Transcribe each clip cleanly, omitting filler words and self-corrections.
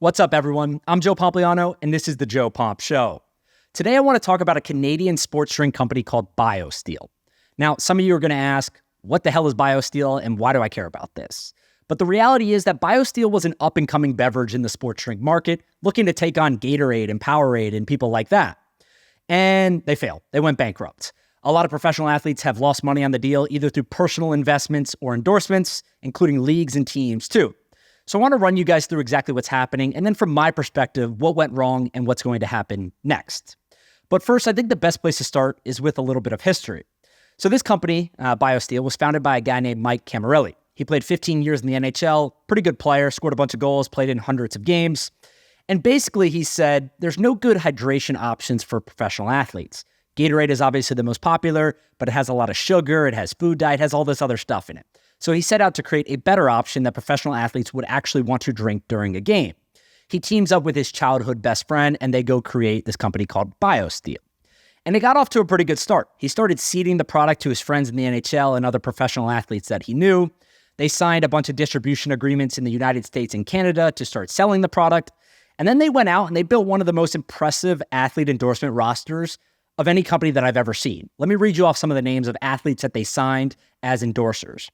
What's up, everyone? I'm Joe Pompliano, and this is the Joe Pomp Show. Today, I want to talk about a Canadian sports drink company called BioSteel. Now, some of you are going to ask, what the hell is BioSteel, and why do I care about this? But the reality is that BioSteel was an up-and-coming beverage in the sports drink market, looking to take on Gatorade and Powerade and people like that. And they failed. They went bankrupt. A lot of professional athletes have lost money on the deal, either through personal investments or endorsements, including leagues and teams, too. So I want to run you guys through exactly what's happening, and then from my perspective, what went wrong and what's going to happen next. But first, I think the best place to start is with a little bit of history. So this company, BioSteel, was founded by a guy named Mike Cammarelli. He played 15 years in the NHL, pretty good player, scored a bunch of goals, played in hundreds of games. And basically, he said, there's no good hydration options for professional athletes. Gatorade is obviously the most popular, but it has a lot of sugar, it has food dye, it has all this other stuff in it. So he set out to create a better option that professional athletes would actually want to drink during a game. He teams up with his childhood best friend, and they go create this company called BioSteel. And it got off to a pretty good start. He started seeding the product to his friends in the NHL and other professional athletes that he knew. They signed a bunch of distribution agreements in the United States and Canada to start selling the product. And then they went out and they built one of the most impressive athlete endorsement rosters of any company that I've ever seen. Let me read you off some of the names of athletes that they signed as endorsers.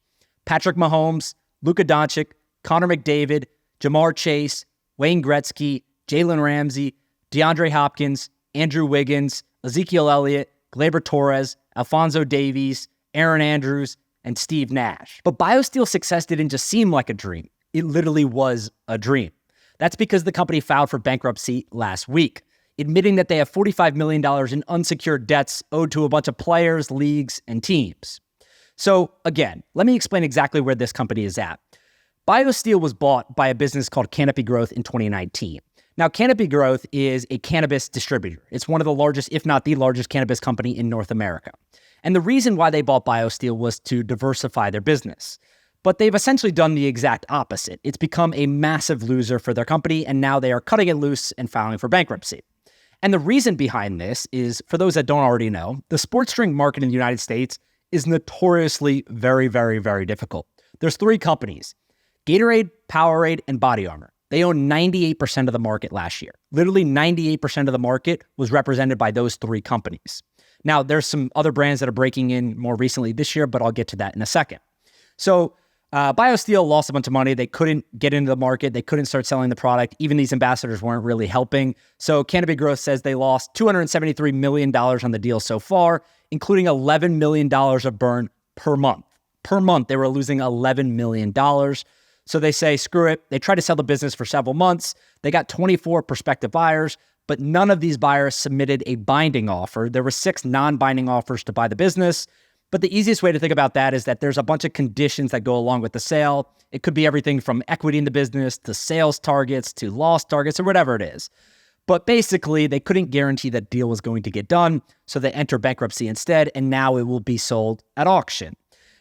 Patrick Mahomes, Luka Doncic, Connor McDavid, Jamar Chase, Wayne Gretzky, Jalen Ramsey, DeAndre Hopkins, Andrew Wiggins, Ezekiel Elliott, Gleyber Torres, Alphonso Davies, Aaron Andrews, and Steve Nash. But BioSteel's success didn't just seem like a dream. It literally was a dream. That's because the company filed for bankruptcy last week, admitting that they have $45 million in unsecured debts owed to a bunch of players, leagues, and teams. So again, let me explain exactly where this company is at. BioSteel was bought by a business called Canopy Growth in 2019. Now, Canopy Growth is a cannabis distributor. It's one of the largest, if not the largest, cannabis company in North America. And the reason why they bought BioSteel was to diversify their business. But they've essentially done the exact opposite. It's become a massive loser for their company, and now they are cutting it loose and filing for bankruptcy. And the reason behind this is, for those that don't already know, the sports drink market in the United States is notoriously very, very, very difficult. There's three companies, Gatorade, Powerade, and Body Armor. They own 98% of the market last year. Literally 98% of the market was represented by those three companies. Now, there's some other brands that are breaking in more recently this year, but I'll get to that in a second. So BioSteel lost a bunch of money. They couldn't get into the market. They couldn't start selling the product. Even these ambassadors weren't really helping. So Canopy Growth says they lost $273 million on the deal so far, including $11 million of burn per month. Per month, they were losing $11 million. So they say, screw it. They tried to sell the business for several months. They got 24 prospective buyers, but none of these buyers submitted a binding offer. There were 6 non-binding offers to buy the business. But the easiest way to think about that is that there's a bunch of conditions that go along with the sale. It could be everything from equity in the business to sales targets to loss targets or whatever it is. But basically, they couldn't guarantee that deal was going to get done, so they enter bankruptcy instead, and now it will be sold at auction.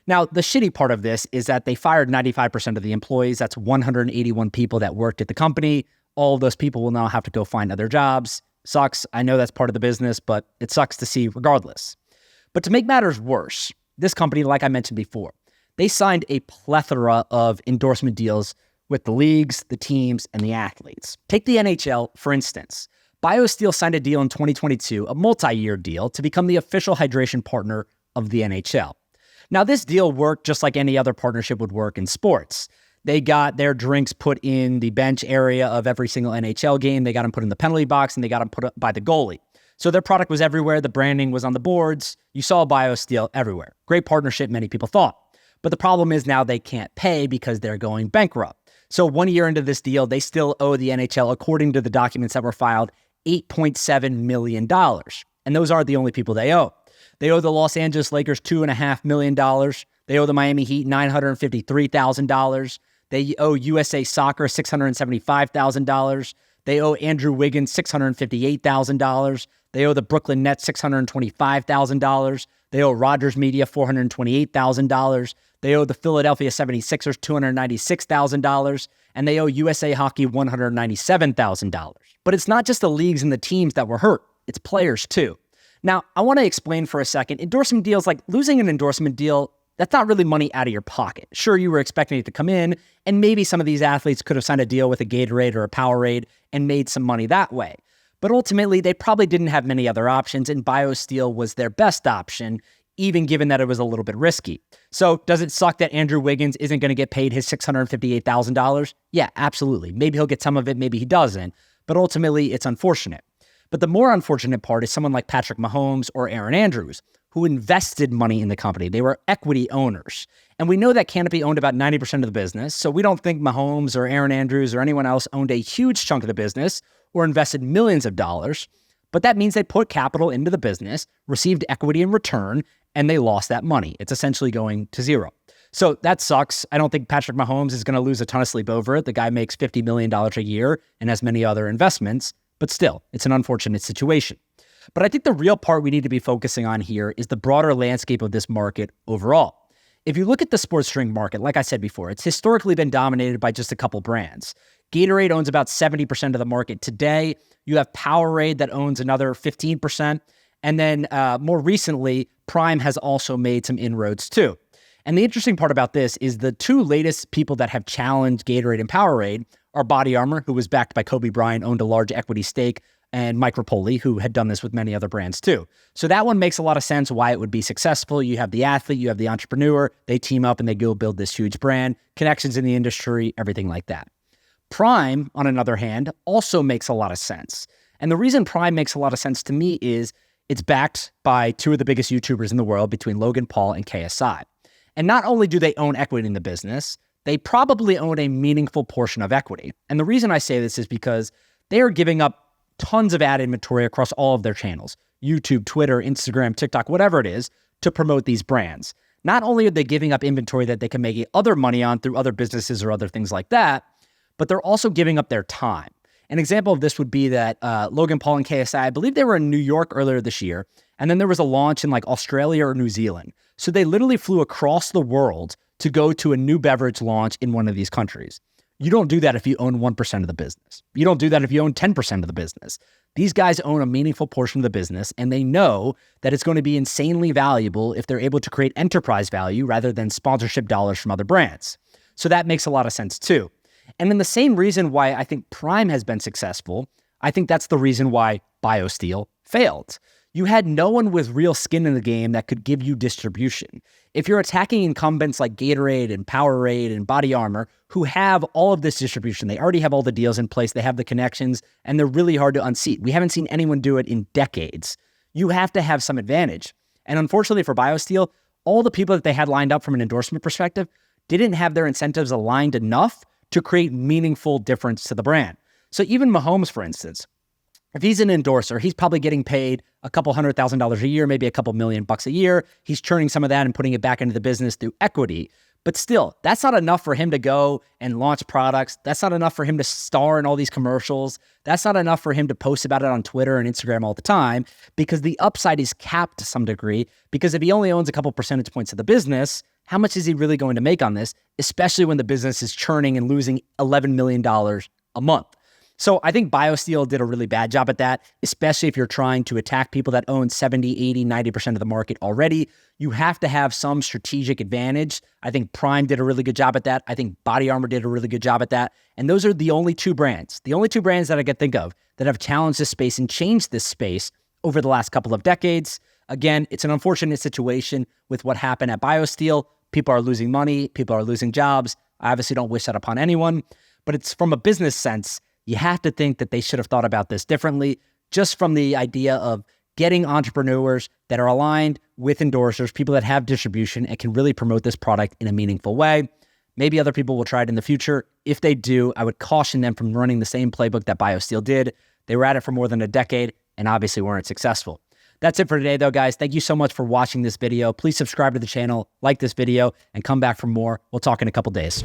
Now, the shitty part of this is that they fired 95% of the employees. That's 181 people that worked at the company. All of those people will now have to go find other jobs. Sucks. I know that's part of the business, but it sucks to see regardless. But to make matters worse, this company, like I mentioned before, they signed a plethora of endorsement deals with the leagues, the teams, and the athletes. Take the NHL, for instance. BioSteel signed a deal in 2022, a multi-year deal, to become the official hydration partner of the NHL. Now, this deal worked just like any other partnership would work in sports. They got their drinks put in the bench area of every single NHL game. They got them put in the penalty box, and they got them put up by the goalie. So their product was everywhere. The branding was on the boards. You saw BioSteel everywhere. Great partnership, many people thought. But the problem is now they can't pay because they're going bankrupt. So 1 year into this deal, they still owe the NHL, according to the documents that were filed, $8.7 million. And those aren't the only people they owe. They owe the Los Angeles Lakers $2.5 million. They owe the Miami Heat $953,000. They owe USA Soccer $675,000. They owe Andrew Wiggins $658,000. They owe the Brooklyn Nets $625,000. They owe Rogers Media $428,000. They owe the Philadelphia 76ers $296,000. And they owe USA Hockey $197,000. But it's not just the leagues and the teams that were hurt. It's players too. Now, I want to explain for a second. Endorsement deals, like losing an endorsement deal, that's not really money out of your pocket. Sure, you were expecting it to come in, and maybe some of these athletes could have signed a deal with a Gatorade or a Powerade and made some money that way. But ultimately, they probably didn't have many other options, and BioSteel was their best option, even given that it was a little bit risky. So does it suck that Andrew Wiggins isn't going to get paid his $658,000? Yeah, absolutely. Maybe he'll get some of it, maybe he doesn't. But ultimately, it's unfortunate. But the more unfortunate part is someone like Patrick Mahomes or Aaron Andrews, who invested money in the company. They were equity owners. And we know that Canopy owned about 90% of the business, so we don't think Mahomes or Aaron Andrews or anyone else owned a huge chunk of the business or invested millions of dollars. But that means they put capital into the business, received equity in return, and they lost that money. It's essentially going to zero. So that sucks. I don't think Patrick Mahomes is going to lose a ton of sleep over it. The guy makes $50 million a year and has many other investments, but still, it's an unfortunate situation. But I think the real part we need to be focusing on here is the broader landscape of this market overall. If you look at the sports drink market, like I said before, it's historically been dominated by just a couple brands. Gatorade owns about 70% of the market today. You have Powerade that owns another 15%. And then more recently, Prime has also made some inroads too. And the interesting part about this is the two latest people that have challenged Gatorade and Powerade are Body Armor, who was backed by Kobe Bryant, owned a large equity stake, and Mike Rapoli, who had done this with many other brands too. So that one makes a lot of sense why it would be successful. You have the athlete, you have the entrepreneur, they team up and they go build this huge brand, connections in the industry, everything like that. Prime, on another hand, also makes a lot of sense. And the reason Prime makes a lot of sense to me is it's backed by two of the biggest YouTubers in the world between Logan Paul and KSI. And not only do they own equity in the business, they probably own a meaningful portion of equity. And the reason I say this is because they are giving up tons of ad inventory across all of their channels, YouTube, Twitter, Instagram, TikTok, whatever it is, to promote these brands. Not only are they giving up inventory that they can make other money on through other businesses or other things like that, but they're also giving up their time. An example of this would be that Logan Paul and KSI, I believe they were in New York earlier this year, and then there was a launch in like Australia or New Zealand. So they literally flew across the world to go to a new beverage launch in one of these countries. You don't do that if you own 1% of the business. You don't do that if you own 10% of the business. These guys own a meaningful portion of the business, and they know that it's going to be insanely valuable if they're able to create enterprise value rather than sponsorship dollars from other brands. So that makes a lot of sense too. And then the same reason why I think Prime has been successful, I think that's the reason why BioSteel failed. You had no one with real skin in the game that could give you distribution. If you're attacking incumbents like Gatorade and Powerade and Body Armor, who have all of this distribution, they already have all the deals in place, they have the connections, and they're really hard to unseat. We haven't seen anyone do it in decades. You have to have some advantage. And unfortunately for BioSteel, all the people that they had lined up from an endorsement perspective didn't have their incentives aligned enough to create meaningful difference to the brand. So even Mahomes, for instance, if he's an endorser, he's probably getting paid a couple $100,000 a year, maybe a couple $1,000,000 a year. He's churning some of that and putting it back into the business through equity. But still, that's not enough for him to go and launch products. That's not enough for him to star in all these commercials. That's not enough for him to post about it on Twitter and Instagram all the time, because the upside is capped to some degree. Because if he only owns a couple percentage points of the business, how much is he really going to make on this, especially when the business is churning and losing $11 million a month? So I think BioSteel did a really bad job at that, especially if you're trying to attack people that own 70, 80, 90% of the market already. You have to have some strategic advantage. I think Prime did a really good job at that. I think Body Armor did a really good job at that. And those are the only two brands that I can think of that have challenged this space and changed this space over the last couple of decades. Again, it's an unfortunate situation with what happened at BioSteel. People are losing money. People are losing jobs. I obviously don't wish that upon anyone, but it's from a business sense, you have to think that they should have thought about this differently, just from the idea of getting entrepreneurs that are aligned with endorsers, people that have distribution and can really promote this product in a meaningful way. Maybe other people will try it in the future. If they do, I would caution them from running the same playbook that BioSteel did. They were at it for more than a decade and obviously weren't successful. That's it for today, though, guys. Thank you so much for watching this video. Please subscribe to the channel, like this video, and come back for more. We'll talk in a couple days.